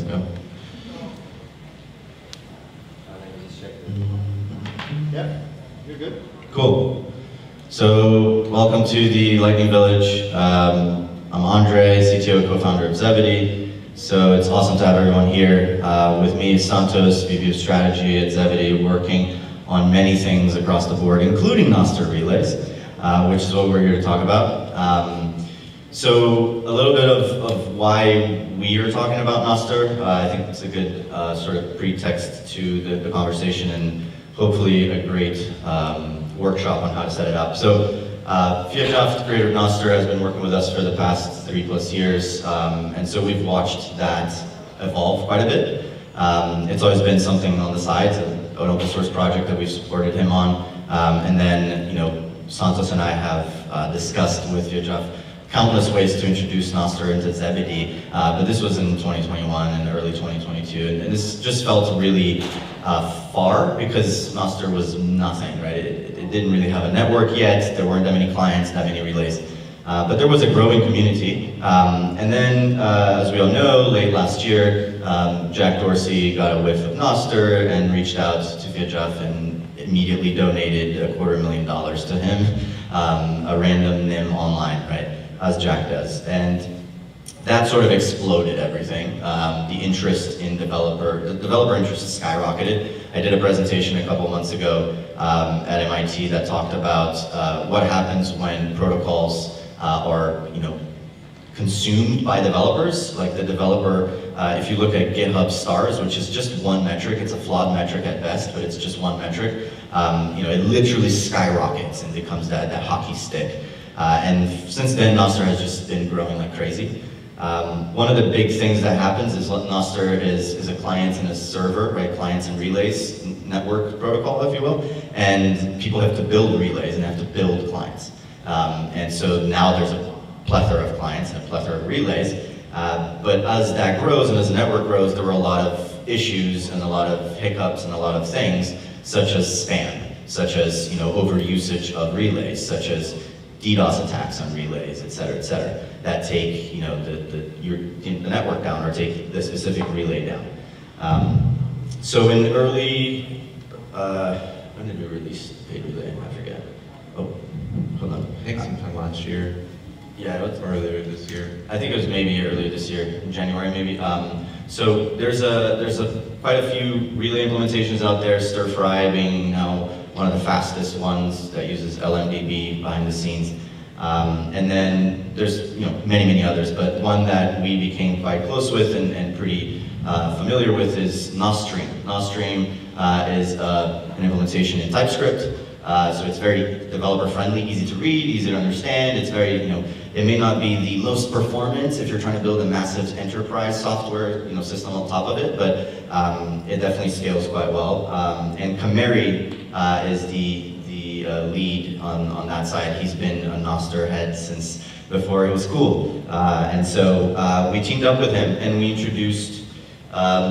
go. Yeah, you're good. Cool. So, welcome to the Lightning Village. I'm Andre, CTO, co-founder of Zebedee. So it's awesome to have everyone here. With me is Santos, VP of Strategy at Zebedee, working on many things across the board, including Nostr relays, which is what we're here to talk about. So a little bit of why we are talking about Nostr. I think it's a good sort of pretext to the conversation and hopefully a great workshop on how to set it up. So Fjordkraft, the creator of Nostr, has been working with us for the past 3+ years, and so we've watched that evolve quite a bit. It's always been something on the sides, an open source project that we've supported him on, and then Santos and I have discussed with Fjordkraft countless ways to introduce Nostr into Zebedee, but this was in 2021 and early 2022, and this just felt really far because Nostr was nothing, right? It didn't really have a network yet, there weren't that many clients, that many relays, but there was a growing community. And then, as we all know, late last year, Jack Dorsey got a whiff of Nostr and reached out to Fjordkraft and immediately donated $250,000 to him, a random NIM online, right? As Jack does, and that sort of exploded everything. The interest in developer interest skyrocketed. I did a presentation a couple months ago at MIT that talked about what happens when protocols are consumed by developers. Like the developer, if you look at GitHub stars, which is just one metric, it's a flawed metric at best, but it's just one metric. It literally skyrockets and becomes that hockey stick. And since then, Nostr has just been growing like crazy. One of the big things that happens is Nostr is a client and a server, right? Clients and relays network protocol, if you will. And people have to build relays and have to build clients. And so now there's a plethora of clients and a plethora of relays. But as that grows and as the network grows, there were a lot of issues and a lot of hiccups and a lot of things, such as spam, such as overusage of relays, such as DDoS attacks on relays, et cetera, that take the network down or take the specific relay down. So in early, when did we release paid relay? I forget. Oh, hold on. I think sometime last year. Yeah, it was earlier this year. I think it was maybe earlier this year, in January maybe. So there's quite a few relay implementations out there, Stir Fry being now one of the fastest ones that uses LMDB behind the scenes. And then there's many others, but one that we became quite close with and pretty familiar with is Nostr. Nostr is an implementation in TypeScript, so it's very developer friendly, easy to read, easy to understand. It's very, it may not be the most performant if you're trying to build a massive enterprise software system on top of it, but it definitely scales quite well. And Kameri is the lead on that side. He's been a Nostr head since before it was cool. And so we teamed up with him and we introduced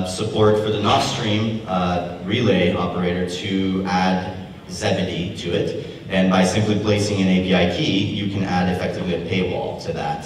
support for the Nostr relay operator to add Zebedee to it. And by simply placing an API key, you can add effectively a paywall to that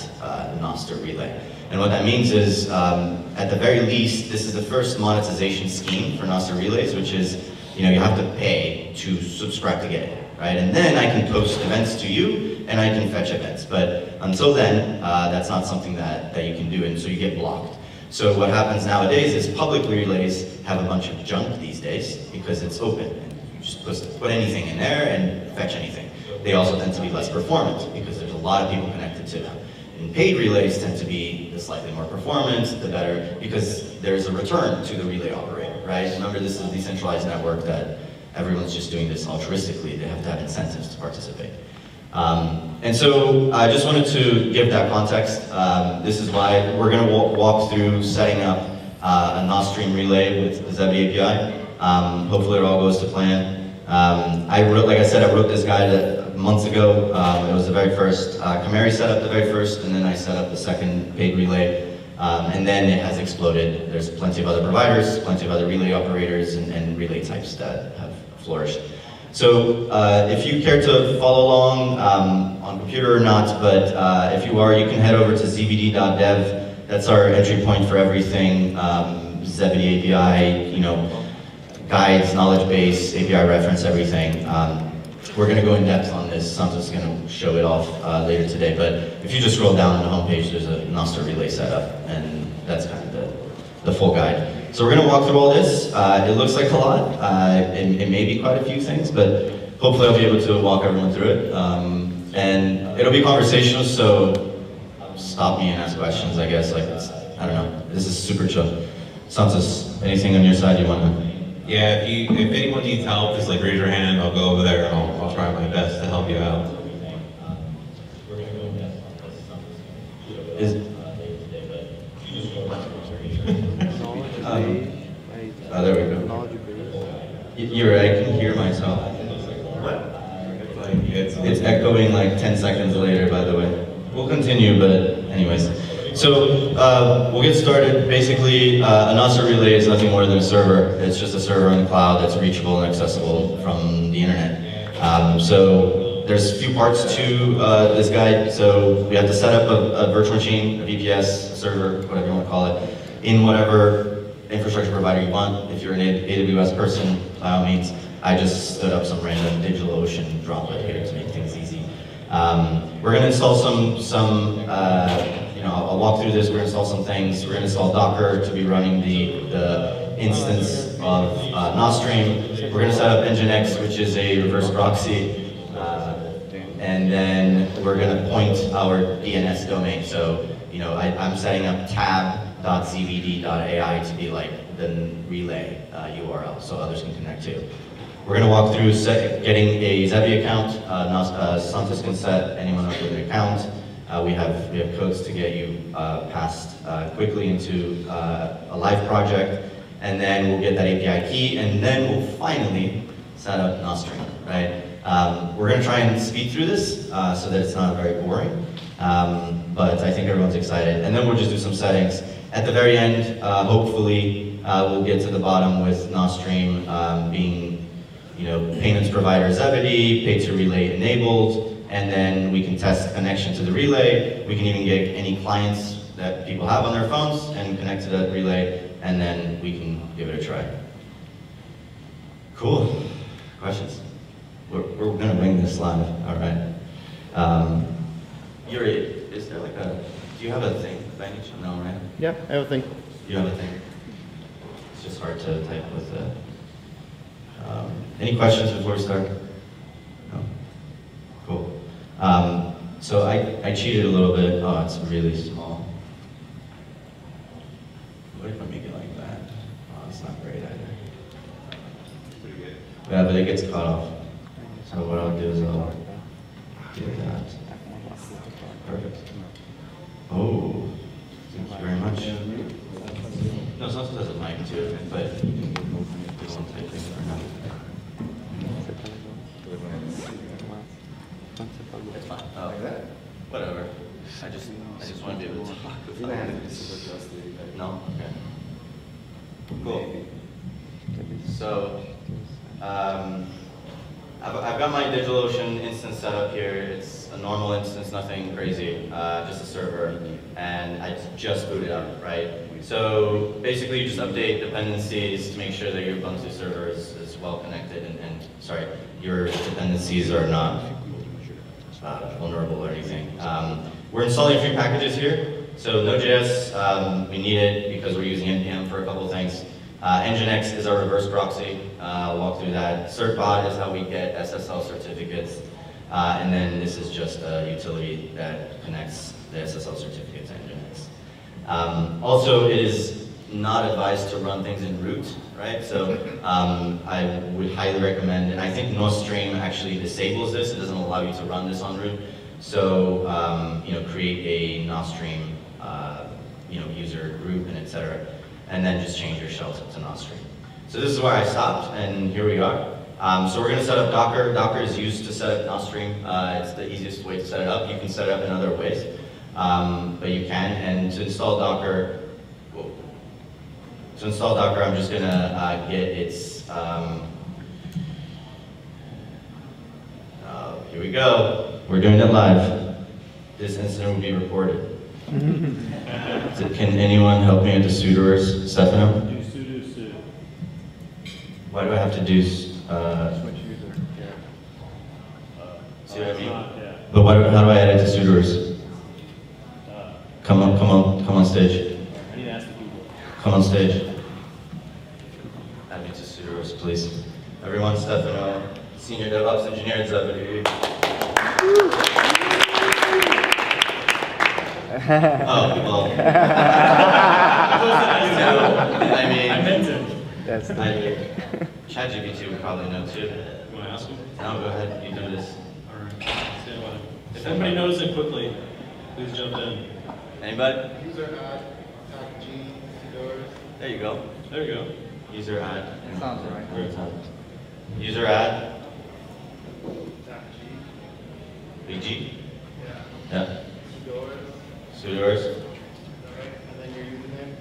Nostr relay. And what that means is, at the very least, this is the first monetization scheme for Nostr relays, which is, you have to pay to subscribe to get it, right? And then I can post events to you, and I can fetch events. But until then, that's not something that you can do, and so you get blocked. So what happens nowadays is public relays have a bunch of junk these days because it's open. And you just put anything in there and fetch anything. They also tend to be less performant because there's a lot of people connected to them. And paid relays tend to be the slightly more performant, the better, because there's a return to the relay operator, right? Remember, this is a decentralized network that everyone's just doing this altruistically. They have to have incentives to participate. And so I just wanted to give that context. This is why we're going to walk through setting up a Nostr relay with the Zebedee API. Hopefully it all goes to plan. Like I said, I wrote this guide months ago. It was the very first. Kameri set up the very first, and then I set up the second paid relay. And then it has exploded. There's plenty of other providers, plenty of other relay operators, and relay types that have flourished. So if you care to follow along on computer or not, but if you are, you can head over to zbd.dev That's our entry point for everything. Zebedee API, guides, knowledge base, API reference, everything. We're going to go in depth on this. Santos is going to show it off later today. But if you just scroll down on the homepage, there's a Nostr relay setup, and that's kind of the full guide. So we're going to walk through all this. It looks like a lot. It may be quite a few things, but hopefully I'll be able to walk everyone through it. And it'll be conversational, so stop me and ask questions, I guess. I don't know. This is super chill. Santos, anything on your side you want to? Yeah, if anyone needs help, just raise your hand. I'll go over there and I'll try my best to help you out. There we go. You're right, I can hear myself. What? It's echoing 10 seconds later, by the way. We'll continue, but anyways. So we'll get started. Basically, a Nostr relay is nothing more than a server. It's just a server in the cloud that's reachable and accessible from the internet. So there's a few parts to this guide. So we have to set up a virtual machine, a VPS, a server, whatever you want to call it, in whatever infrastructure provider you want. If you're an AWS person, by all means. I just stood up some random DigitalOcean droplet here to make things easy. We're going to install I'll walk through this. We're going to install some things. We're going to install Docker to be running the instance of Nostr. We're going to set up Nginx, which is a reverse proxy. And then we're going to point our DNS domain. So, I'm setting up tab.zvd.ai to be the relay URL so others can connect to. We're going to walk through getting a Zebedee account. Santos can set anyone up with an account. We have codes to get you passed quickly into a live project, and then we'll get that API key, and then we'll finally set up Nostr, right? We're going to try and speed through this so that it's not very boring, but I think everyone's excited. And then we'll just do some settings. At the very end, hopefully, we'll get to the bottom with Nostr being payments provider Zebedee, pay to relay enabled, and then we can test connection to the relay. We can even get any clients that people have on their phones and connect to that relay, and then we can give it a try. Cool. Questions? We're gonna wing this live, all right. Yuri, is there do you have a thing by any chance? No, right? Yeah, everything. You have a thing? It's just hard to type with the... any questions before we start? No? Cool. So I cheated a little bit. Oh, it's really small. What if I make it like that? Oh, it's not great either. Yeah, but it gets cut off. So what I'll do is I'll do that. Perfect. Oh, thank you very much. No, Santos has a mic too, but you can do one type thing or not. It's fine. Oh, whatever. I just want to be able to talk with you. No? Okay. Cool. So, I've got my DigitalOcean instance set up here. It's a normal instance, nothing crazy, just a server. And I just booted up, right? So basically you just update dependencies to make sure that your Ubuntu server is well connected and sorry, your dependencies are not vulnerable or anything. We're installing a few packages here. So Node.js, we need it because we're using NPM for a couple of things. Nginx is our reverse proxy. I'll walk through that. Certbot is how we get SSL certificates. And then this is just a utility that connects the SSL certificate to Nginx. Also, it is not advised to run things in root, right? So I would highly recommend, and I think Nostr actually disables this. It doesn't allow you to run this on root. So create a Nostr user group and etc. And then just change your shell to Nostr. So this is where I stopped, and here we are. So we're going to set up Docker. Docker is used to set up Nostr. It's the easiest way to set it up. You can set it up in other ways, but you can. And to install Docker, I'm just going to get its. Here we go. We're doing it live. This incident will be recorded. Can anyone help me with the sudoers, Stefano? Do sudo su. Why do I have to do? Switch user. Yeah. See what I mean? Yeah. But how do I add it to sudoers? Uh, Come on stage. I need to ask the people. Come on stage. Add me to sudoers, please. Everyone, Stefano, Senior DevOps Engineer at Zebedee. Oh, well. I mean, I meant it. That's the ChatGPT would probably know too. You want to ask them? No, go ahead, you do this. All right. Stand by. If anybody knows it quickly, please jump in. Anybody? User add, tag G, doors. There you go. There you go. User add. That sounds right. Where it's at. User add. Tag G. Big G. Yeah. Yeah. Doors. Sudoers. Alright, and then your username.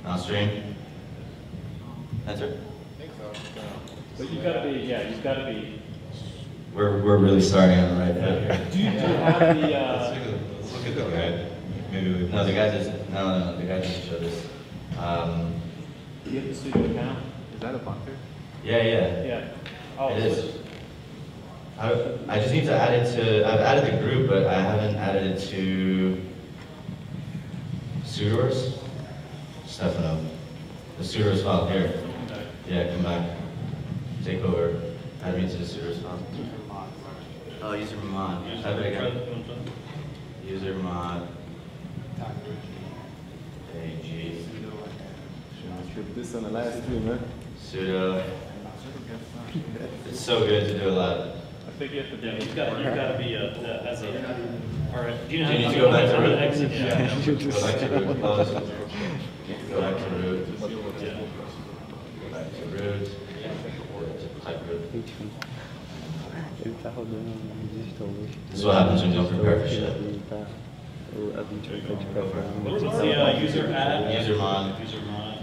Downstream. Enter. I think so. But you've got to be, yeah, you've got to be. We're really starting on the right foot here. Do you have the, Let's look at the guy. Maybe we. No, the guy doesn't. No, the guy doesn't show this. do you have the studio account? Is that a bunker? Yeah. Yeah. Oh, It is. I just need to add it to. I've added the group, but I haven't added it to sudoers. Stefano, the sudoers file here. Okay. Yeah, come back. Take over. Add me to the sudoers file. Oh, user mod. Type it again. User mod. AG. This on the last stream, huh? Sudo. It's so good to do a lot. I think you have to be, you've got to be as a, all right. Do you know Do you how need to go back to root? exit? Yeah. Go back to root. Close. Go back to root. Yeah. Go back to root. Type root. Ele tá rodando no digital hoje. This is what happens when you don't prepare for shit. Ele tá. A 28 tá de What's café. the user add? User mod. User mod.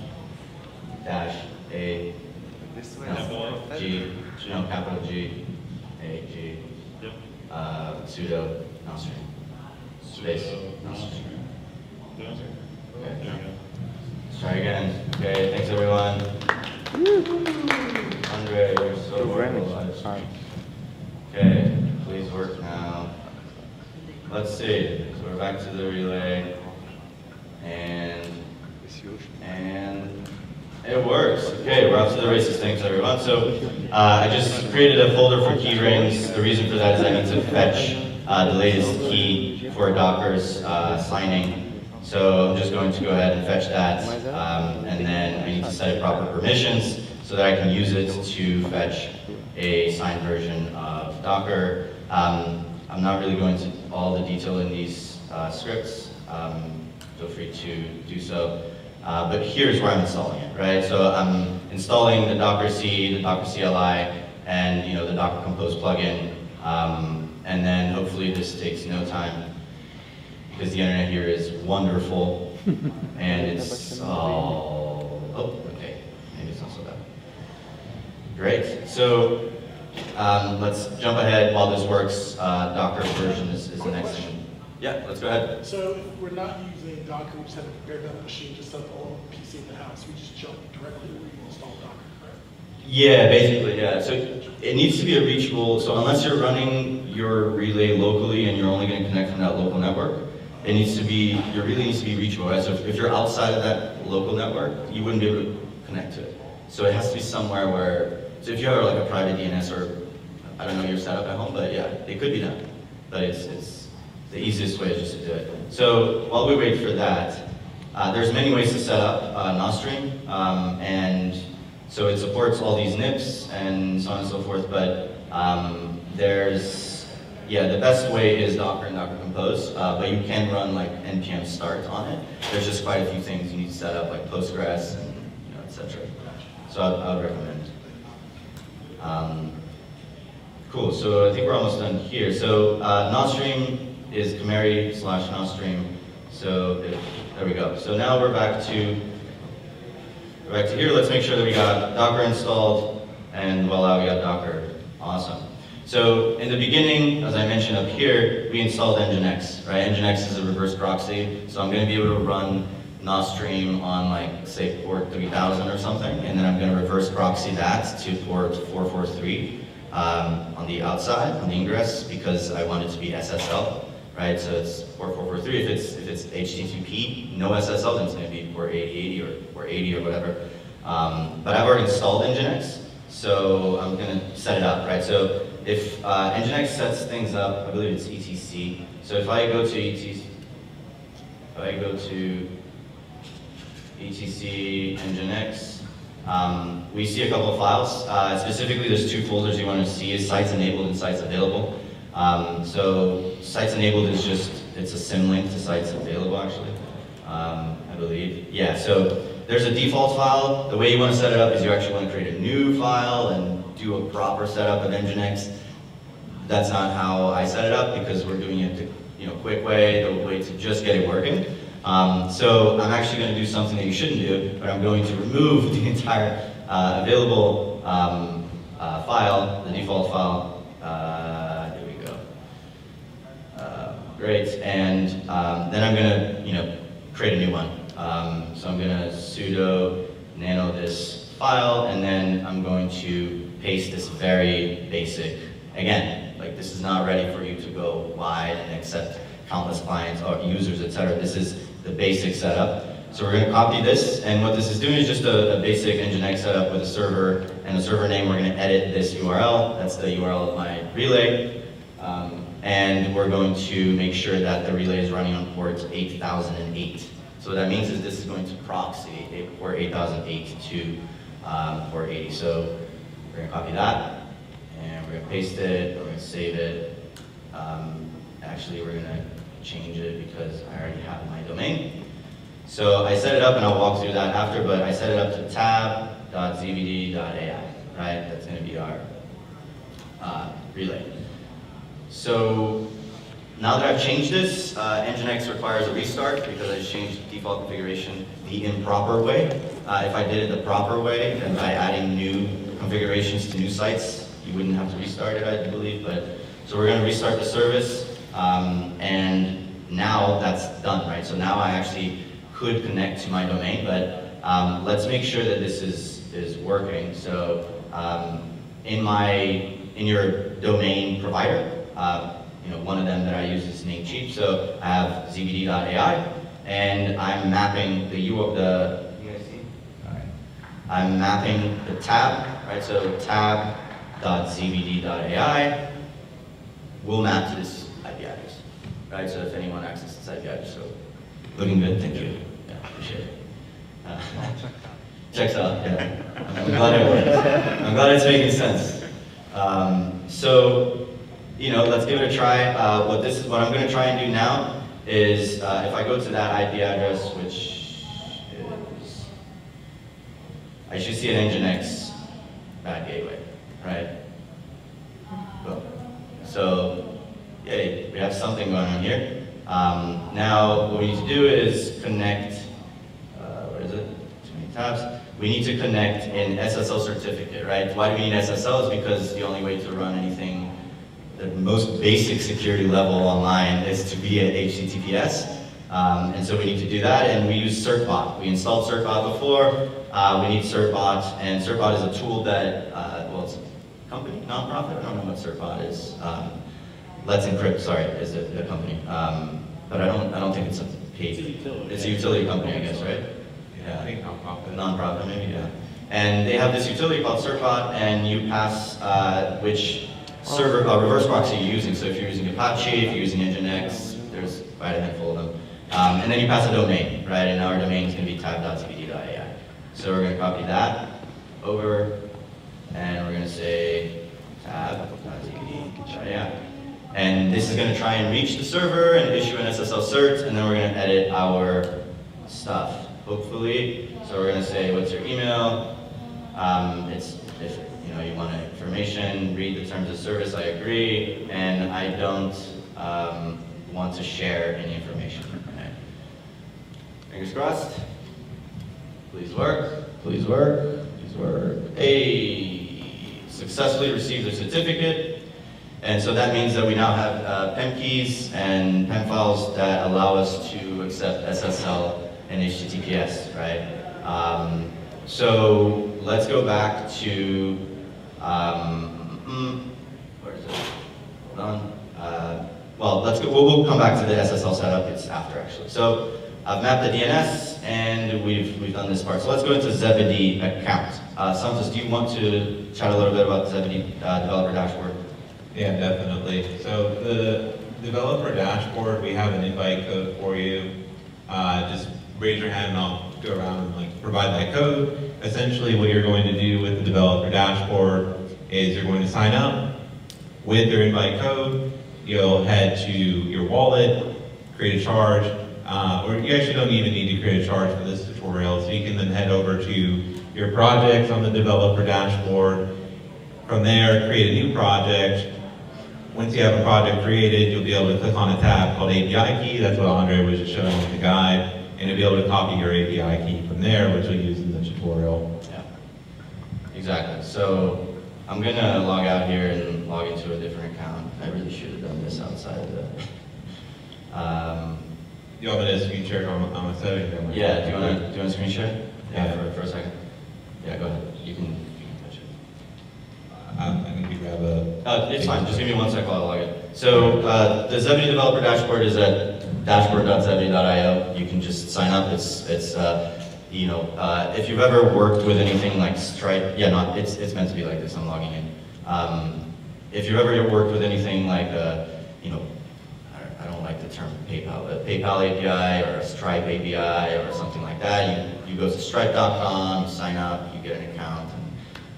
Dash A. This No, G. No, capital G. A G. Yep. Sudo. Nostr. Space. Nostr. There you Okay. go. Let's try again. Okay, thanks everyone. Andre, you're so Programming. wonderful. Alright. Okay, please work now. Let's see. So we're back to the relay. And it works. Okay, we're off to the races. Thanks everyone. So I just created a folder for key rings. The reason for that is I need to fetch the latest key for Docker's signing. So I'm just going to go ahead and fetch that. And then I need to set proper permissions so that I can use it to fetch a signed version of Docker. I'm not really going into all the detail in these scripts. Feel free to do so. But here's where I'm installing it, right? So I'm installing the Docker C, the Docker CLI, and the Docker Compose plugin. And then hopefully this takes no time because the internet here is wonderful and it's all, oh, okay, maybe it's not so bad. Great, so let's jump ahead while this works. Docker version is the next thing. Yeah, let's go ahead. So if we're not using Docker, we just have to prepare that machine, just like all PC in the house. We just jump directly where you install Docker, correct? Yeah, basically, yeah. So it needs to be a reachable, so unless you're running your relay locally and you're only going to connect from that local network, it needs to be, your relay needs to be reachable, right? So if you're outside of that local network, you wouldn't be able to connect to it. So it has to be somewhere where, so if you have like a private DNS or, I don't know your setup at home, but yeah, it could be done. But it's the easiest way is just to do it. So while we wait for that, there's many ways to set up Nostr, and so it supports all these NIPs and so on and so forth, but the best way is Docker and Docker Compose, but you can run like npm start on it. There's just quite a few things you need to set up, like Postgres and etc. So I would recommend. Cool, so I think we're almost done here. So Nostr is canary/Nostr. So there we go. So now we're back to here. Let's make sure that we got Docker installed, and voila, we got Docker. Awesome. So in the beginning, as I mentioned up here, we installed Nginx, right? Nginx is a reverse proxy, so I'm going to be able to run Nostr on like, say, port 3000 or something, and then I'm going to reverse proxy that to port 443 on the outside, on the ingress, because I want it to be SSL, right? So it's port 443. If it's HTTP, no SSL, then it's going to be port 8080 or port 80 or whatever. But I've already installed Nginx, so I'm going to set it up, right? So if Nginx sets things up, I believe it's etc. So if I go to etc, Nginx, we see a couple of files. Specifically, there's two folders you want to see: is sites enabled and sites available. So sites enabled is just, it's a symlink to sites available, actually, I believe. Yeah, so there's a default file. The way you want to set it up is you actually want to create a new file and do a proper setup of Nginx. That's not how I set it up, because we're doing it the quick way, the way to just get it working. So I'm actually going to do something that you shouldn't do, but I'm going to remove the entire available file, the default file. Here we go. Great, and then I'm going to create a new one. So I'm going to sudo nano this file, and then I'm going to paste this very basic, again, like this is not ready for you to go wide and accept countless clients or users, etc. This is the basic setup. So we're going to copy this, and what this is doing is just a basic Nginx setup with a server and a server name. We're going to edit this URL. That's the URL of my relay. And we're going to make sure that the relay is running on port 8008. So what that means is this is going to proxy port 8008 to port 80. So we're going to copy that, and we're going to paste it, we're going to save it. Actually, we're going to change it because I already have my domain. So I set it up, and I'll walk through that after, but I set it up to tab.zbd.ai, right? That's going to be our relay. So now that I've changed this, Nginx requires a restart because I just changed the default configuration the improper way. If I did it the proper way, and by adding new configurations to new sites, you wouldn't have to restart it, I believe. So we're going to restart the service, and now that's done, right? So now I actually could connect to my domain, but let's make sure that this is working. So in your domain provider, one of them that I use is Namecheap. So I have zbd.ai, and I'm mapping the you guys see? All right. I'm mapping the tab, right? So tab.zbd.ai will map to this IP address, right? So if anyone accesses this IP address, so looking good, thank you. Yeah, appreciate it. Checks out, yeah. I'm glad it works. I'm glad it's making sense. So, let's give it a try. What I'm going to try and do now is, if I go to that IP address, which is, I should see an Nginx bad gateway, right? Boom. So, yay, we have something going on here. Now, what we need to do is connect, what is it? Too many tabs. We need to connect an SSL certificate, right? Why do we need SSL? Is because the only way to run anything, the most basic security level online, is to be at HTTPS. And so we need to do that, and we use certbot. We installed certbot before. We need certbot, and certbot is a tool that, it's a company, nonprofit. I don't know what certbot is. Let's Encrypt, sorry, is the company. But I don't think it's a paid. It's a utility company, I guess, right? Yeah, I think nonprofit. Nonprofit, maybe, yeah. And they have this utility called certbot, and you pass which server reverse proxy you're using. So if you're using Apache, if you're using Nginx, there's quite a handful of them. And then you pass a domain, right? And our domain is going to be tab.zbd.ai. So we're going to copy that over, and we're going to say tab.zbd.ai. And this is going to try and reach the server and issue an SSL cert, and then we're going to edit our stuff, hopefully. So we're going to say, what's your email? If you want information, read the terms of service, I agree, and I don't want to share any information. Okay. Fingers crossed. Please work, please work, please work. Hey, successfully received a certificate. And so that means that we now have PEM keys and PEM files that allow us to accept SSL and HTTPS, right? So let's go back to, where is it? Hold on. Well, let's go, we'll come back to the SSL setup, it's after actually. So I've mapped the DNS and we've done this part. So let's go into Zebedee account. Santos, do you want to chat a little bit about the Zebedee developer dashboard? Yeah, definitely. So the developer dashboard, we have an invite code for you. Just raise your hand and I'll go around and like provide that code. Essentially what you're going to do with the developer dashboard is you're going to sign up with your invite code. You'll head to your wallet, create a charge, or you actually don't even need to create a charge for this tutorial. So you can then head over to your projects on the developer dashboard. From there, create a new project. Once you have a project created, you'll be able to click on a tab called API key. That's what Andre was just showing with the guide. And you'll be able to copy your API key from there, which we'll use in the tutorial. Yeah, exactly. So I'm gonna log out here and log into a different account. I really should have done this outside the. You want me to screen share on a setting? Yeah. Do you want to screen share? Yeah. For a second. Yeah. Go ahead. You can touch it. I need to grab a. It's fine. Just give me 1 second while I log in. So the Zebedee developer dashboard is at dashboard.zebedee.io. You can just sign up. It's you know, if you've ever worked with anything like Stripe, yeah, it's meant to be like this. I'm logging in. If you've ever worked with anything like you know, I don't like the term PayPal, but PayPal API or a Stripe API or something like that, you go to stripe.com, you sign up, you get an account, and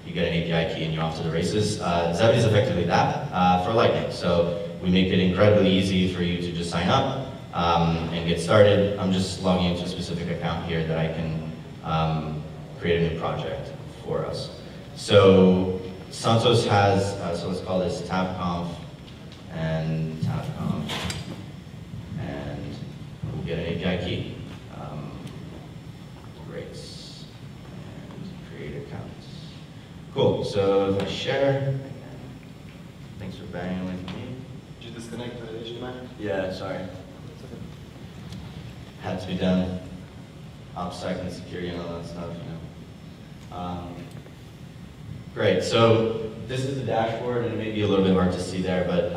you get an API key, and you're off to the races. Zebedee is effectively that for Lightning. So we make it incredibly easy for you to just sign up and get started. I'm just logging into a specific account here that I can create a new project for us. So Santos has, so let's call this tabconf and tabconf, and we'll get an API key. Great, and create accounts. Cool, so if I share, thanks for bearing with me. Did you disconnect the HDMI? Yeah, sorry. Had to be done. OPSEC and security and all that stuff, you know. Great, so this is the dashboard, and it may be a little bit hard to see there, but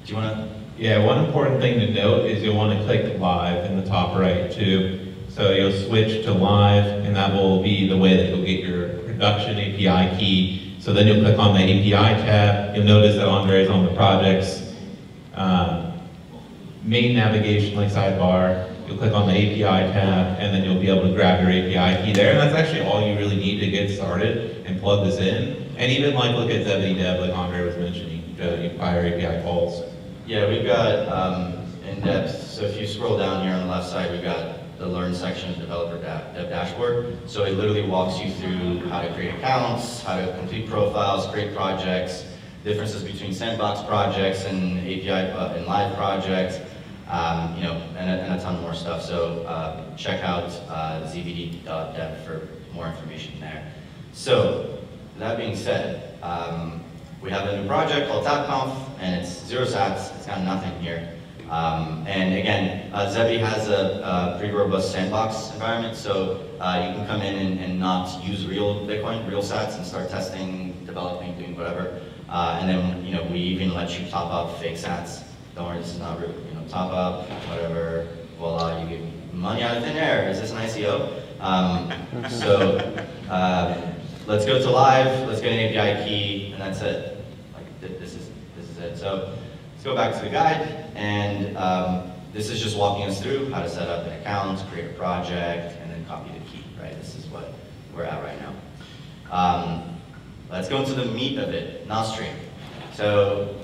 do you want to? Yeah, one important thing to note is you'll want to click live in the top right too. So you'll switch to live, and that will be the way that you'll get your production API key. So then you'll click on the API tab. You'll notice that Andre is on the project's main navigation like sidebar. You'll click on the API tab, and then you'll be able to grab your API key there. And that's actually all you really need to get started and plug this in. And even like look at Zebedee Dev, like Andre was mentioning, you fire API calls. Yeah, we've got in-depth, so if you scroll down here on the left side, we've got the Learn section of Developer Dev Dashboard. So it literally walks you through how to create accounts, how to complete profiles, create projects, differences between sandbox projects and API and live projects, you know, and a ton more stuff. So check out zbd.dev for more information there. So that being said, we have a new project called tabconf, and it's 0 sats. It's got nothing here. And again, Zebedee has a pretty robust sandbox environment, so you can come in and not use real Bitcoin, real sats, and start testing, developing, doing whatever. And then, you know, we even let you top up fake sats. Don't worry, this is not real. You know, top up, whatever, voila, you get money out of thin air. Is this an ICO? Let's go to live. Let's get an API key, and that's it. Like this is it. So let's go back to the guide, and this is just walking us through how to set up an account, create a project, and then copy the key. Right? This is what we're at right now. Let's go into the meat of it, Nostr. So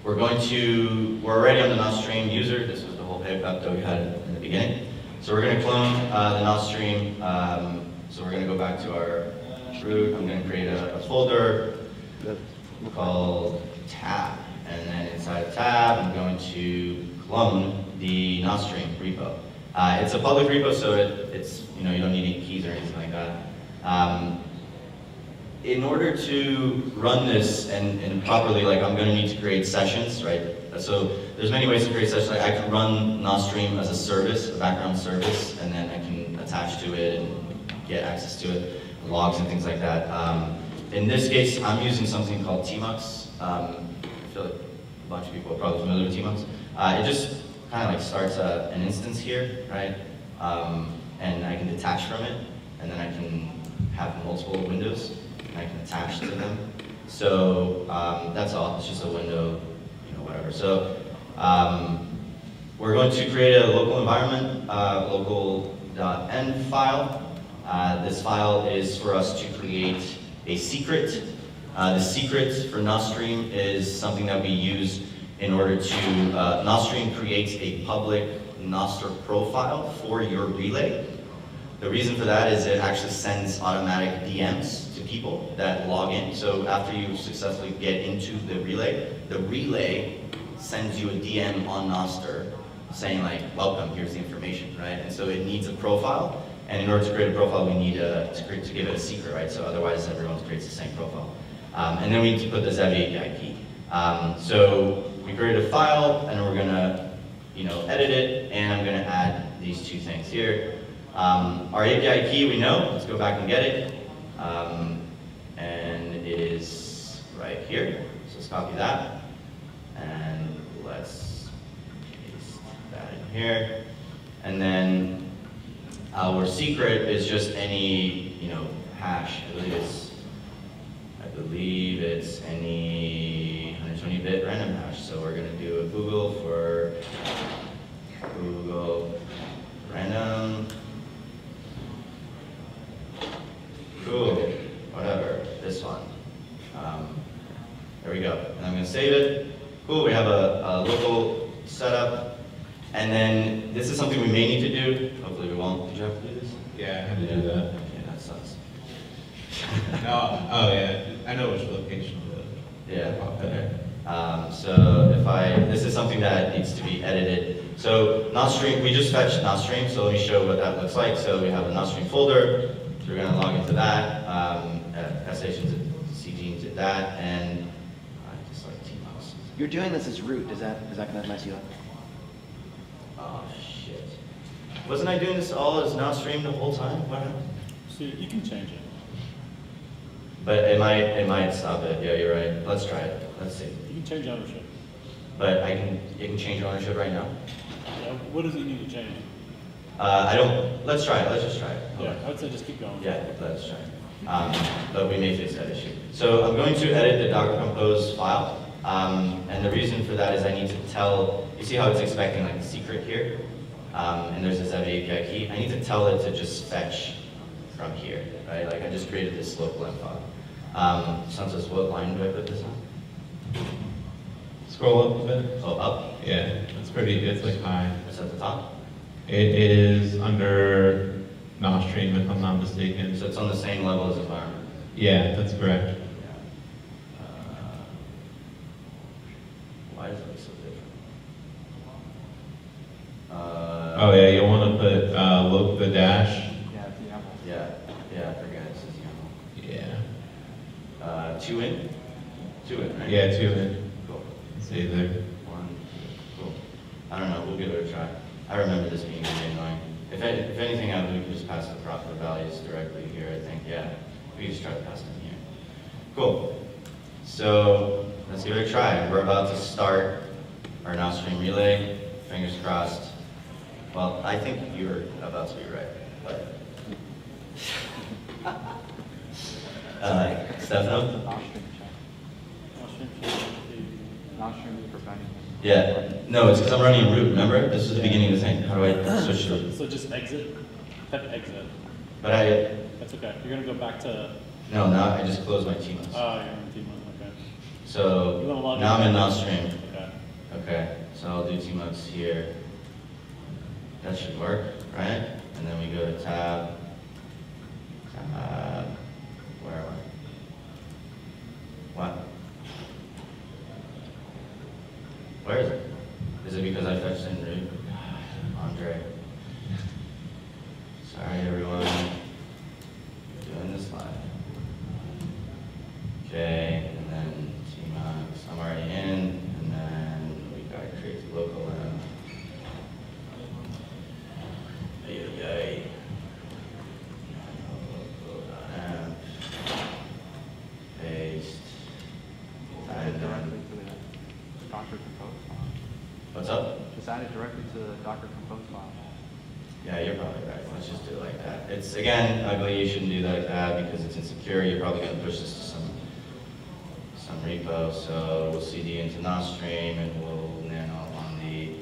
we're already on the Nostr user. This was the whole pickup that we had in the beginning. So we're going to clone the Nostr. So we're going to go back to our root. I'm going to create a folder called tab. And then inside of tab, I'm going to clone the Nostr repo. It's a public repo, so it's, you know, you don't need any keys or anything like that. in order to run this and properly, like I'm gonna need to create sessions, right? So there's many ways to create sessions. Like I can run Nostr as a service, a background service, and then I can attach to it and get access to it, logs and things like that. In this case, I'm using something called tmux. I feel like a bunch of people are probably familiar with tmux. It just kind of like starts an instance here, right? And I can detach from it, and then I can have multiple windows, and I can attach to them. So that's all. It's just a window, you know, whatever. So we're going to create a local environment, local.env file. This file is for us to create a secret. The secret for Nostr is something that we use in order to, Nostr creates a public Nostr profile for your relay. The reason for that is it actually sends automatic DMs to people that log in. So after you successfully get into the relay sends you a DM on Nostr saying like, welcome, here's the information, right? And so it needs a profile. And in order to create a profile, we need to give it a secret, right? So otherwise everyone creates the same profile. And then we need to put the Zevi API key. So we create a file, and we're gonna, you know, edit it, and I'm gonna add these two things here. Our API key we know. Let's go back and get it, and it is right here. So let's copy that, and let's paste that in here, and then our secret is just any, you know, hash. I believe it's any 120-bit random hash. So we're gonna do a Google for Google random. Cool, whatever, this one. There we go, and I'm gonna save it. Cool, we have a local setup. And then this is something we may need to do. Hopefully we won't. Did you have to do this? Yeah, I had to do that. Okay, that sucks. No, oh yeah, I know which location the Yeah, pop okay. So this is something that needs to be edited. So Nostr, we just fetched Nostr, so let me show what that looks like. So we have a Nostr folder, so we're gonna log into that, SH into CG into that, and I just like tmux. You're doing this as root. Is that gonna mess you up? Oh shit. Wasn't I doing this all as Nostr the whole time? What happened? So you can change it. But it might stop it. Yeah, you're right. Let's try it. Let's see. You can change ownership. But you can change ownership right now. Yeah, what does it need to change? Let's try it. Let's just try it. Yeah, I would say just keep going. Yeah, let's try it. But we may fix that issue. So I'm going to edit the Docker Compose file. And the reason for that is I need to tell, you see how it's expecting like a secret here? And there's this Zevi API key. I need to tell it to just fetch from here, right? Like I just created this local env file. Santos, what line do I put this on? Scroll up a bit. Oh, up? Yeah, it's like high. It's at the top? It is under Nostr, if I'm not mistaken. So it's on the same level as environment. Yeah, that's correct. Why does it look so different? Oh yeah, you'll want to put the dash. Yeah, I forgot it says YAML. Yeah. 2 in? 2 in, right? Yeah, 2 in. Cool. See there. 1, cool. I don't know, we'll give it a try. I remember this being really annoying. If anything, we can just pass the proper values directly here, I think, yeah. We just try to pass them here. Cool. So, let's give it a try. We're about to start our Nostr relay. Fingers crossed. Well, I think you're about to be right, but... Stefano? Yeah, no, it's because I'm running root, remember? This is the beginning of the thing. How do I switch to... So just exit, type exit. But That's okay. You're gonna go back to, no, now I just closed my tmux. oh, you're in Team, okay. So, You wanna log now I'm in in? Nostr. Okay. Okay, so I'll do tmux here. That should work, right? And then we go to tab. Where am I? What? Where is it? Is it because I fetched in root? Andre. Sorry everyone. Doing this live. add it directly to the Docker Compose file. Yeah, you're probably right. Let's just do it like that. It's, again, ugly. You shouldn't do that like that because it's insecure. You're probably going to push this to some repo. So we'll cd into Nostr and we'll nano on the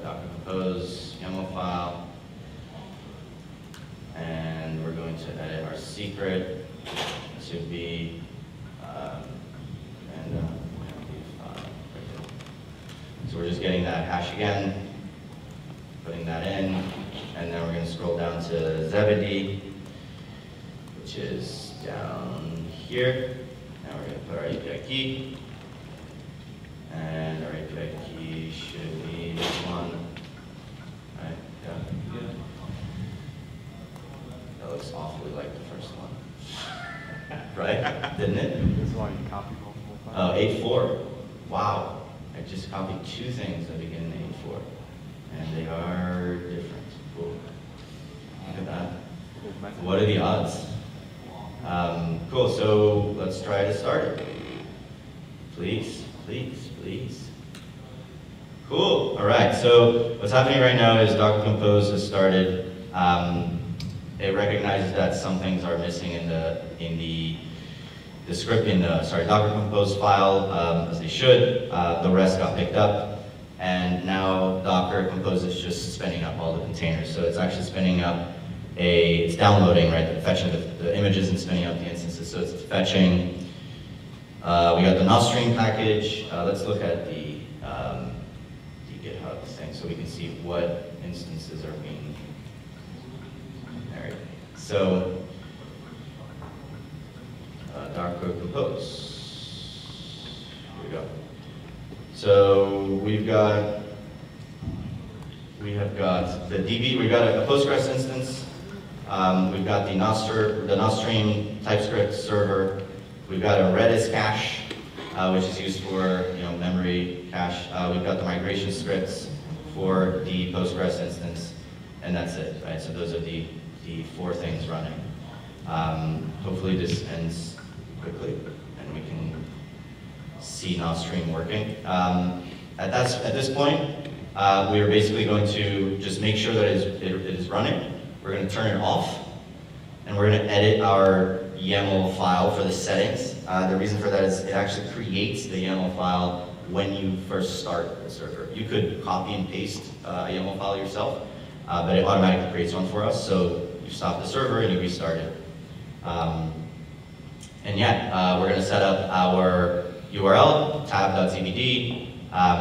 Docker Compose YAML file. And we're going to edit our secret to be so we're just getting that hash again, putting that in, and then we're going to scroll down to Zebedee, which is down here. Now we're going to put our API key, and our API key should be this one. Right? Yeah. That looks awfully like the first one. Right? Didn't it? This is why you copy multiple Oh, files. 8.4. Wow. I just copied two things that begin in 8.4. And they are different. Cool. Look at that. Cool method. What are the odds? Cool, so let's try to start it. Please, please, please. Cool, all right, so what's happening right now is Docker Compose has started. It recognizes that some things are missing in the script, Docker Compose file, as they should. The rest got picked up, and now Docker Compose is just spinning up all the containers. So it's actually spinning up it's downloading, right, fetching the images and spinning up the instances. So it's fetching, we got the Nostr package. Let's look at the GitHub thing so we can see what instances are being, all right. So, Docker Compose. Here we go. So we have got the DB. We've got a Postgres instance. We've got the Nostr TypeScript server. We've got a Redis cache, which is used for memory cache. We've got the migration scripts for the Postgres instance, and that's it, right? So those are the four things running. Hopefully this ends quickly, and we can see Nostr working. At this point, we are basically going to just make sure that it is running. We're going to turn it off, and we're going to edit our YAML file for the settings. The reason for that is it actually creates the YAML file when you first start the server. You could copy and paste a YAML file yourself, but it automatically creates one for us. So you stop the server and you restart it. And yeah, we're going to set up our URL, tab.zbd,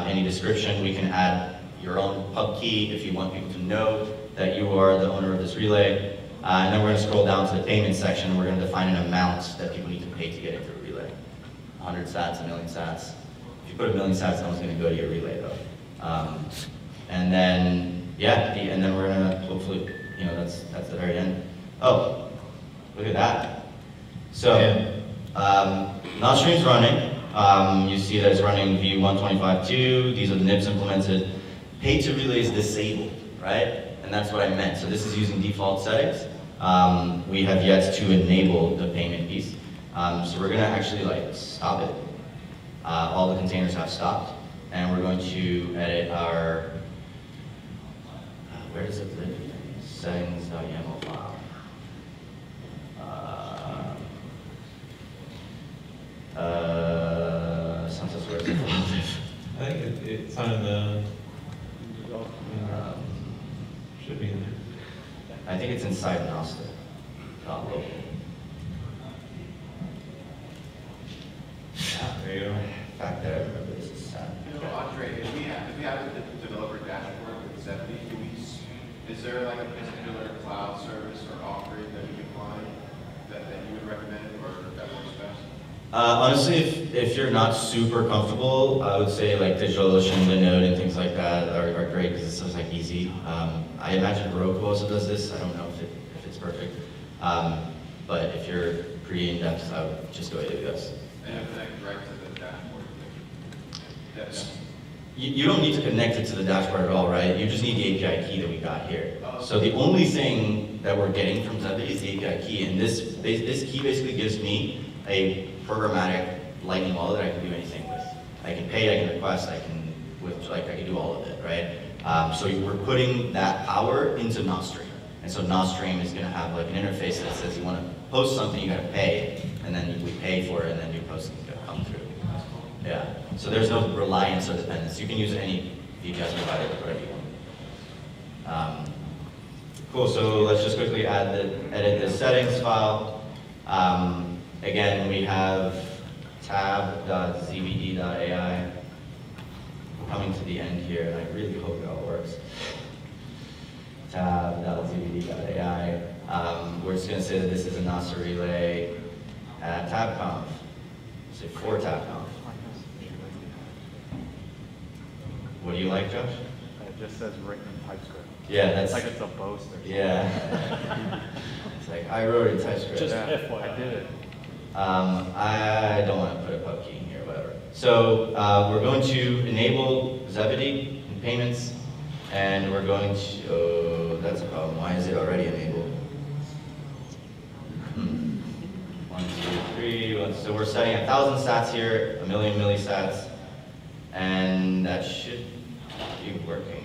any description. We can add your own pub key if you want people to know that you are the owner of this relay. And then we're going to scroll down to the payment section, and we're going to define an amount that people need to pay to get into a relay. 100 sats, 1,000,000 sats. If you put 1,000,000 sats, no one's going to go to your relay though. And then, yeah, and then we're going to hopefully, that's the very end. Oh, look at that. So, Nostr running. You see that it's running v125.2. These are the nibs implemented. Pay to relay is disabled, right? And that's what I meant. So this is using default settings. We have yet to enable the payment piece. So we're going to actually stop it. All the containers have stopped. And we're going to edit our, where does it live? Settings.yaml file. Sometimes where does it file live? I think it's on the, should be in there. I think it's inside Nostr, not local. There you go. In fact, that I remember this is sad. Andre, if we have a developer dashboard with Zebedee, is there like a particular cloud service or offering that we can find that you would recommend or that works best? Honestly, if you're not super comfortable, I would say DigitalOcean, Linode, and things like that are great because it's just easy. I imagine Heroku also does this. I don't know if it's perfect. But if you're pretty in-depth, I would just go AWS. And connect right to the dashboard. You don't need to connect it to the dashboard at all, right? You just need the API key that we got here. So the only thing that we're getting from Zebedee is the API key, and this key basically gives me a programmatic Lightning wallet that I can do anything with. I can pay, I can request, I can with, like, I can do all of it, right? So we're putting that power into Nostr. And so Nostr is going to have like an interface that says you want to post something, you got to pay, and then we pay for it, and then your post is going to come through. Yeah. So there's no reliance or dependence. You can use any VPS provider, whatever you want. Cool. So let's just quickly edit the settings file. Again, we have tab.zvd.ai. Coming to the end here, and I really hope it all works. Tab.zvd.ai. We're just going to say that this is a Nostr relay at tabconf. Say for tabconf. What do you like, Josh? It just says written in TypeScript. Yeah, that's It's like it's a boast or something. yeah. It's like I wrote in TypeScript. Just Yeah, FYI. I did it. I don't want to put a pub key in here, whatever. So we're going to enable Zebedee in payments, and we're going to, oh, that's a problem. Why is it already enabled? 1, 2, 3, so we're setting 1,000 sats here, 1,000,000 millisats, and that should be working.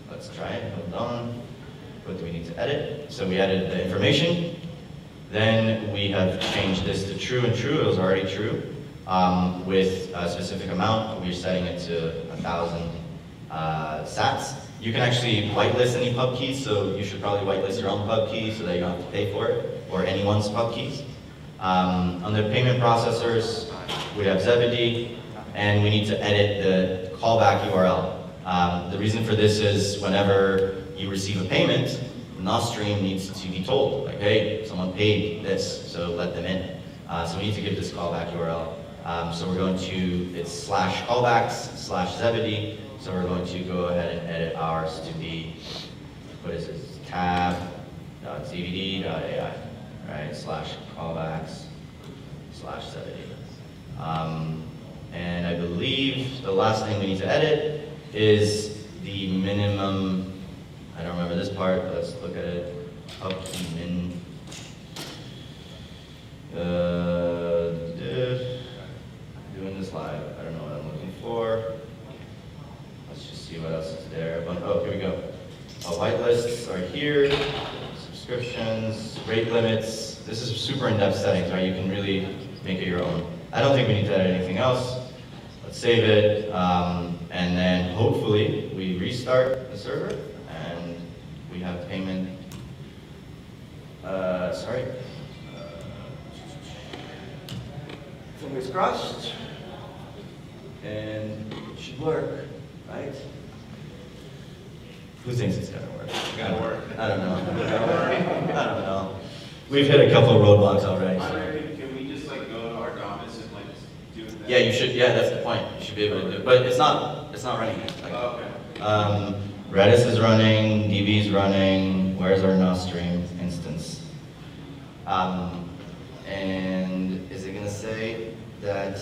Let's try it, hold on. What do we need to edit? So we added the information. Then we have changed this to true and true. It was already true. With a specific amount, we're setting it to 1,000 sats. You can actually whitelist any pub keys, so you should probably whitelist your own pub key so that you don't have to pay for it, or anyone's pub keys. On the payment processors, we have Zebedee, and we need to edit the callback URL. The reason for this is whenever you receive a payment, Nostr needs to be told, like, hey, someone paid this, so let them in. So we need to give this callback URL. So we're going to, it's /callbacks/Zebedee. So we're going to go ahead and edit ours to be, what is this, tab.zvd.ai, right, /callbacks/Zebedee. And I believe the last thing we need to edit is the minimum, I don't remember this part, but let's look at it. Pub key min. Doing this live, I don't know what I'm looking for. Let's just see what else is there. Oh, here we go. Whitelists are here. Subscriptions, rate limits. This is super in-depth settings, right? You can really make it your own. I don't think we need to edit anything else. Let's save it, and then hopefully we restart the server and we have payment. Fingers crossed, and it should work, right? Who thinks it's gonna work? It's gotta work. I don't know. I don't know. We've hit a couple roadblocks already. So. Can we just like go to our office and like just do that? Yeah, you should. Yeah, that's the point. You should be able to do it, but it's not running yet. Like, Okay. Redis is running, DB is running. Where's our Nostr instance? And is it gonna say that?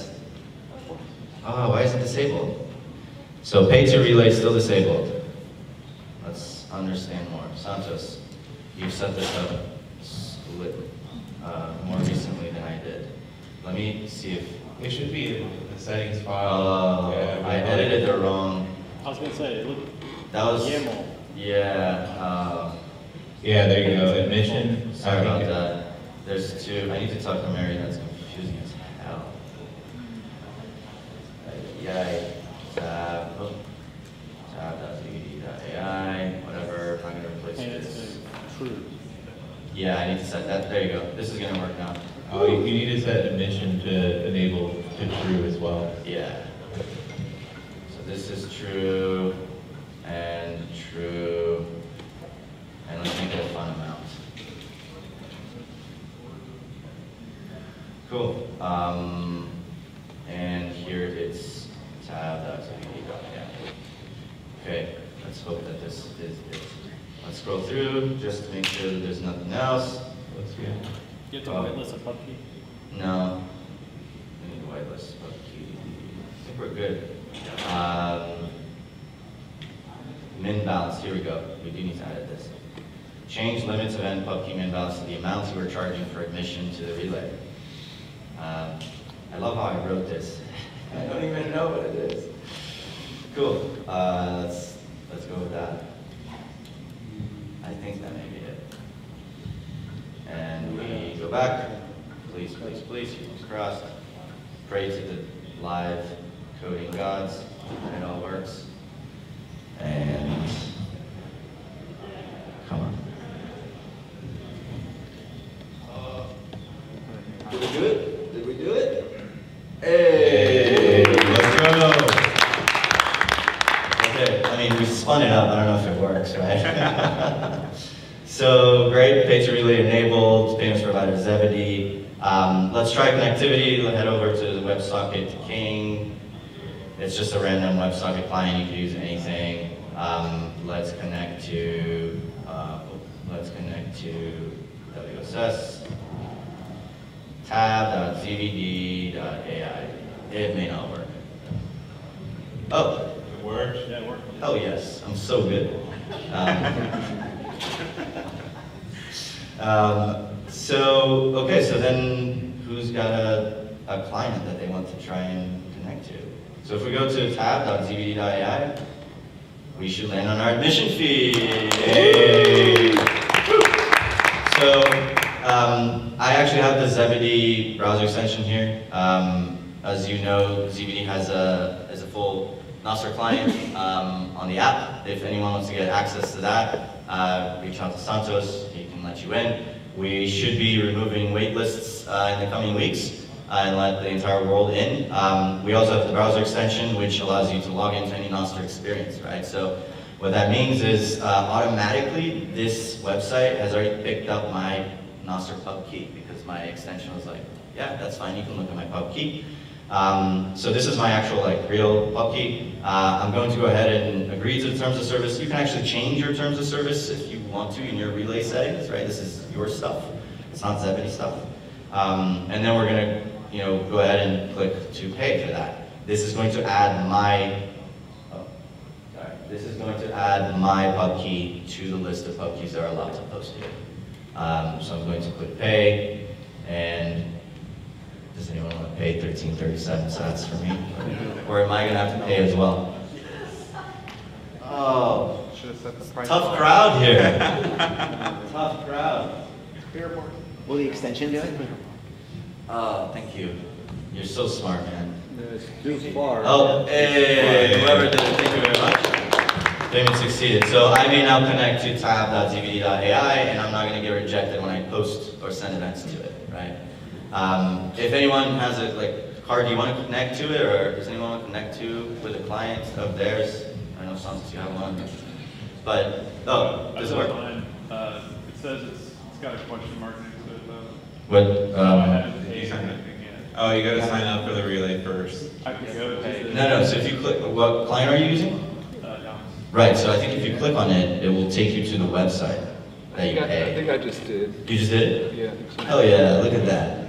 Oh, why is it disabled? So pay to relay is still disabled. Let's understand more. Santos, you've set this up more recently than I did. Let me see if. It should be in the settings file. Oh, Yeah, I edited it wrong. I was gonna say, look, That was. YAML. Yeah. Yeah, there you go. Admission. Sorry about that. There's two. I need to talk to Mary. That's confusing as hell. Tab.zvd.ai, whatever. I'm gonna replace and it's this. true. Yeah, I need to set that. There you go. This is gonna work now. Oh, you need to set admission to enable to true as well. Yeah. So this is true and true. And let's make it a fun amount. Cool. And here it's tab.zvd.ai. Okay, let's hope that this is it. Let's scroll through just to make sure that there's nothing else. Looks good. You have to Oh. whitelist a pub key. No. We need to whitelist pub key. I think we're good. Min balance, here we go. We do need to edit this. Change limits of end pub key min balance to the amounts you were charging for admission to the relay. I love how I wrote this. I don't even know what it is. Cool. Let's go with that. I think that may be it. And we go back. Please, please, please. Fingers crossed. Pray to the live coding gods that it all works. And come on. Did we do it? Did we do it? Hey, let's go. Okay, I mean, we spun it up. I don't know if it works, right? So great, pay to relay enabled, payments provider Zebedee. Let's try connectivity. Head over to the WebSocket King. It's just a random WebSocket client. You can use anything. Let's connect to WSS. tab.zbd.ai. It may not work. Oh. It works? Yeah, it worked. Oh yes, I'm so good. So then who's got a client that they want to try and connect to? So if we go to tab.zbd.ai, we should land on our admission fee. Yay. So I actually have the Zebedee browser extension here. As you know, ZBD has a full Nostr client on the app. If anyone wants to get access to that, reach out to Santos. He can let you in. We should be removing wait lists in the coming weeks and let the entire world in. We also have the browser extension, which allows you to log into any Nostr experience, right? So what that means is automatically this website has already picked up my Nostr pub key because my extension was like, yeah, that's fine, you can look at my pub key. So this is my actual real pub key. I'm going to go ahead and agree to the terms of service. You can actually change your terms of service if you want to in your relay settings, right? This is your stuff. It's not Zebedee stuff. And then we're going to go ahead and click to pay for that. This is going to add my pub key to the list of pub keys that are allowed to post here. So I'm going to click pay, and does anyone want to pay 13.37 cents for me? Or am I going to have to pay as well? Oh, tough crowd here. Tough crowd. Will the extension do it? Oh, thank you. You're so smart, man. It's too far. Oh, hey, whoever did it, thank you very much. Payment succeeded. So I may now connect to tab.zbd.ai, and I'm not going to get rejected when I post or send events to it, right? If anyone has a card you want to connect to it, or does anyone want to connect to with a client of theirs? I know some you have one, but does it work? It says it's got a question mark next to it though. What? I haven't paid anything yet. Oh, you gotta sign up for the relay first. I can go pay. No. So if you click, what client are you using? No. Right. So I think if you click on it, it will take you to the website that you pay. I think I just did. You just did it? Yeah, I think so. Hell yeah, look at that.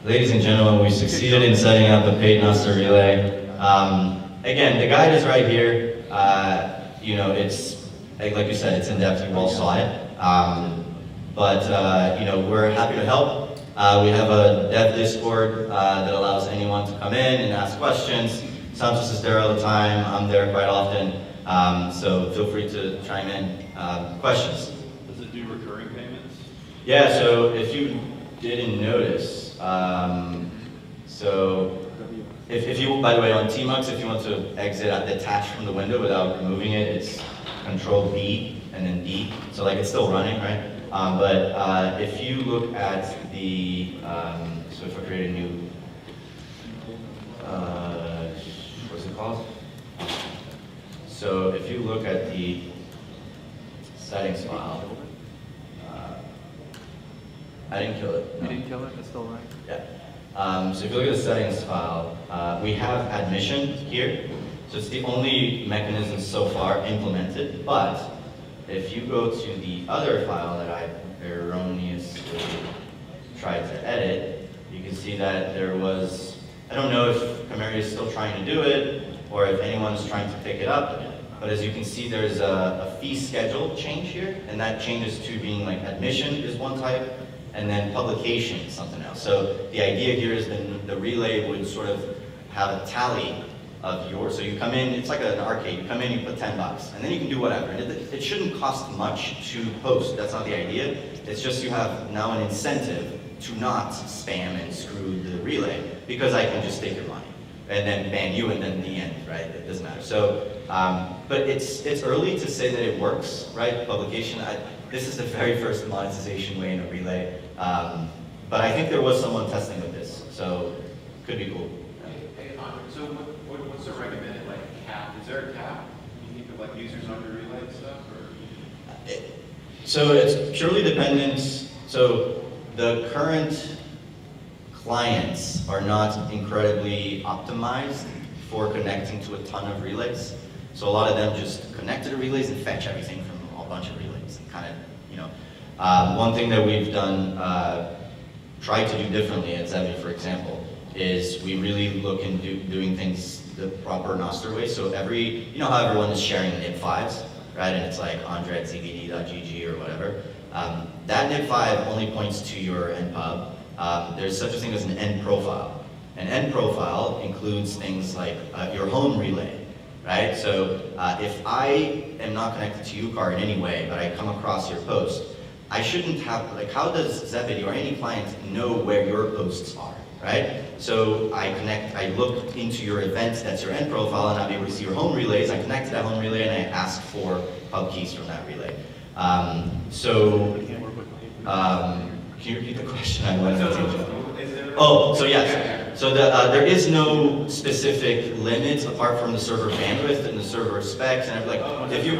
Ladies and gentlemen, we succeeded in setting up a paid Nostr relay. Again, the guide is right here. It's, like you said, it's in depth, you all saw it. We're happy to help. We have a dev Discord that allows anyone to come in and ask questions. Santos is there all the time, I'm there quite often. So feel free to chime in. Questions? Does it do recurring payments? Yeah, so if you didn't notice, if you, by the way, on Tmux, if you want to exit detach from the window without removing it, it's Control B and then D. So it's still running, right? If you look at the, so if I create a new, what's it called? So if you look at the settings file, I didn't kill it. No. You didn't kill it? It's still running? Yeah. So if you look at the settings file, we have admission here. So it's the only mechanism so far implemented, but if you go to the other file that I erroneously tried to edit, you can see that there was, I don't know if Camari is still trying to do it, or if anyone's trying to pick it up, but as you can see, there's a fee schedule change here, and that changes to being admission is one type, and then publication is something else. So the idea here is the relay would sort of have a tally of yours. So you come in, it's like an arcade. You come in, you put $10, and then you can do whatever. And it shouldn't cost much to post. That's not the idea. It's just you have now an incentive to not spam and screw the relay, because I can just take your money and then ban you, and then in the end, right? It doesn't matter. So, but it's early to say that it works, right? Publication. This is the very first monetization way in a relay, but I think there was someone testing with this, so could be cool. Hey, so what's the recommended like cap? Is there a cap? You think of like users on your relay and stuff, or? So it's purely dependent. So the current clients are not incredibly optimized for connecting to a ton of relays. So a lot of them just connect to the relays and fetch everything from a bunch of relays. And kind of, you know, one thing that we've done, tried to do differently at Zevi, for example, is we really look into doing things the proper Nostr way. So you know how everyone is sharing nib5s, right? And it's like Andre at zbd.gg or whatever. That nib5 only points to your npub. There's such a thing as an end profile. An end profile includes things like your home relay, right? So if I am not connected to UCAR in any way, but I come across your post, I shouldn't have, like, how does Zebedee or any client know where your posts are, right? So I look into your event, that's your end profile, and I'll be able to see your home relays. I connect to that home relay and I ask for pub keys from that relay. Can you repeat the question? I wanted to Oh, so yes. So there is no specific limit apart from the server bandwidth and the server specs and everything. If you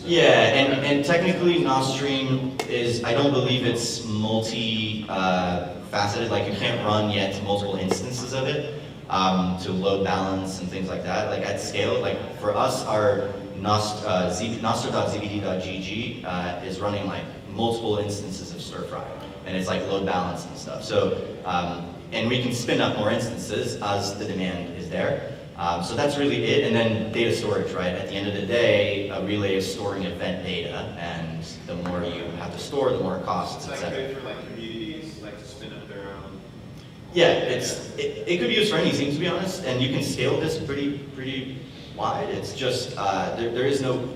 Yeah, and technically Nostream is, I don't believe it's multi-faceted, like you can't run yet multiple instances of it to load balance and things like that. Like at scale, like for us, our nostr.zbd.gg is running like multiple instances of stir fry, and it's like load balance and stuff. So, and we can spin up more instances as the demand is there. So that's really it, and then data storage, right? At the end of the day, a relay is storing event data, and the more you have to store, the more it costs, It's etc. like good for like communities, like to spin up their own. Yeah, it could be used for anything, to be honest, and you can scale this pretty wide. It's just there is no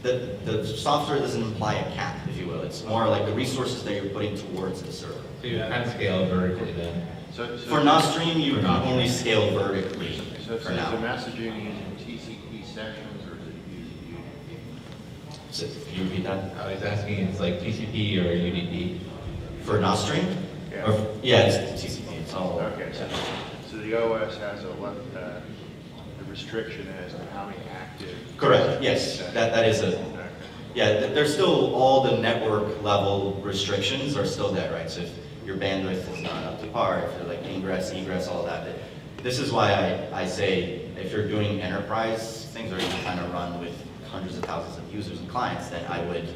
the software doesn't imply a cap, if you will. It's more like the resources that you're putting towards the server. So you kind of scale vertically then. For Nostream, you can only scale vertically. So for is the now. messaging using TCP sections or is it using UDP? So, can you repeat that? I was asking, it's like TCP or UDP? For Nostream? Yeah. Yeah, it's TCP. It's all. Okay, so the OS has a the restriction as to how many active. Correct. Yes, that is a. Okay. Yeah, there's still all the network level restrictions are still there, right? So if your bandwidth is not up to par, if you're like ingress, egress, all that. This is why I say if you're doing enterprise things or you kind of run with hundreds of thousands of users and clients, then I would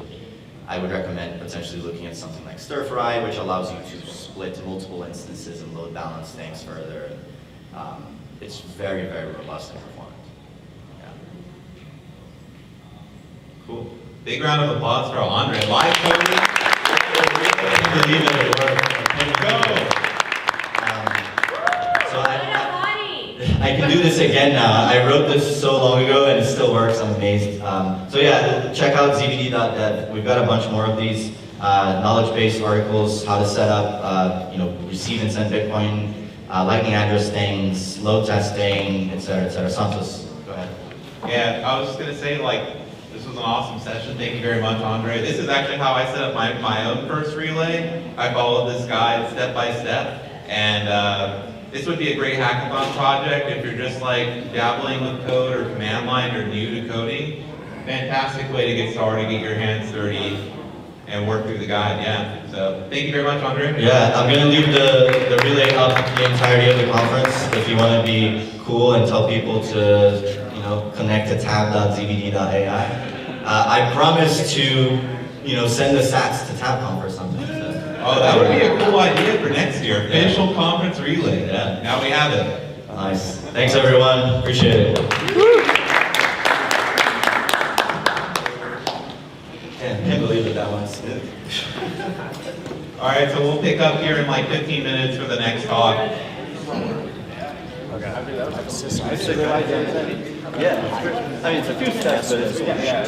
recommend potentially looking at something like Stir Fry, which allows you to split multiple instances and load balance things further. It's very, very robust and performant. Yeah. Cool. Big round of applause for Andre. Live coding. I can't believe that it worked. There you go. So I can do this again now. I wrote this so long ago and it still works. I'm amazed. So yeah, check out zbd.dev. We've got a bunch more of these knowledge-based articles, how to set up, receive and send Bitcoin, lightning address things, load testing, et cetera, et cetera. Santos, go ahead. Yeah, I was just gonna say, like, this was an awesome session. Thank you very much, Andre. This is actually how I set up my own first relay. I followed this guide step by step, and this would be a great hackathon project if you're just like dabbling with code or command line or new to coding. Fantastic way to get started, get your hands dirty, and work through the guide. Yeah. So thank you very much, Andre. Yeah, I'm gonna leave the relay up the entirety of the conference if you want to be cool and tell people to connect to tab.zbd.ai. I promise to send the sats to TabConf or something. So. Oh, that would be a cool idea for next year. Official conference relay. Yeah. Now we have it. Nice. Thanks everyone. Appreciate it. Can't believe that one's. All right, so we'll pick up here in like 15 minutes for the next talk. Yeah. I mean, it's a few steps, but it's, yeah.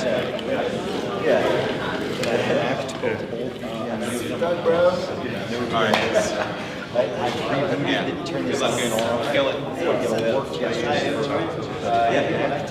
Doug, bro. Alright. Yeah. Turn this on and off. Kill it. Worked yesterday. Yeah.